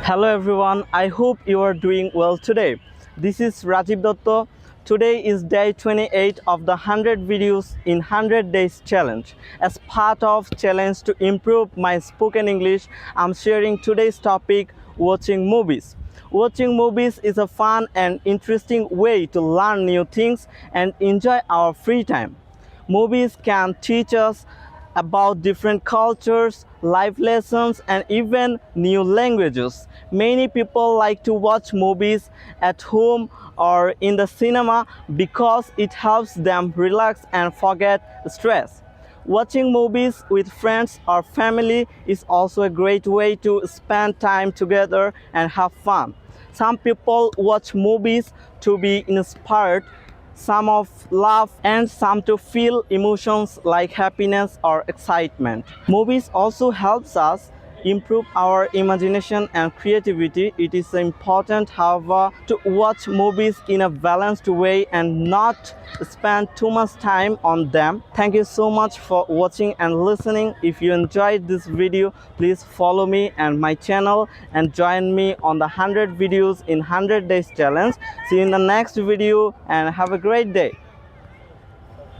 Hello everyone, I hope you are doing well today. This is Rajib Datta. Today is day 28 of the 100 videos in 100 days challenge. As part of challenge to improve my spoken English, I'm sharing today's topic, watching movies. Watching movies is a fun and interesting way to learn new things and enjoy our free time. Movies can teach us about different cultures, life lessons, and even new languages. Many people like to watch movies at home or in the cinema because it helps them relax and forget stress. Watching movies with friends or family is also a great way to spend time together and have fun. Some people watch movies to be inspired, some of laugh, and some to feel emotions like happiness or excitement. Movies also helps us improve our imagination and creativity. It is important, however, to watch movies in a balanced way and not spend too much time on them. Thank you so much for watching and listening. If you enjoyed this video, please follow me and my channel and join me on the 100 videos in 100 days challenge. See you in the next video and have a great day.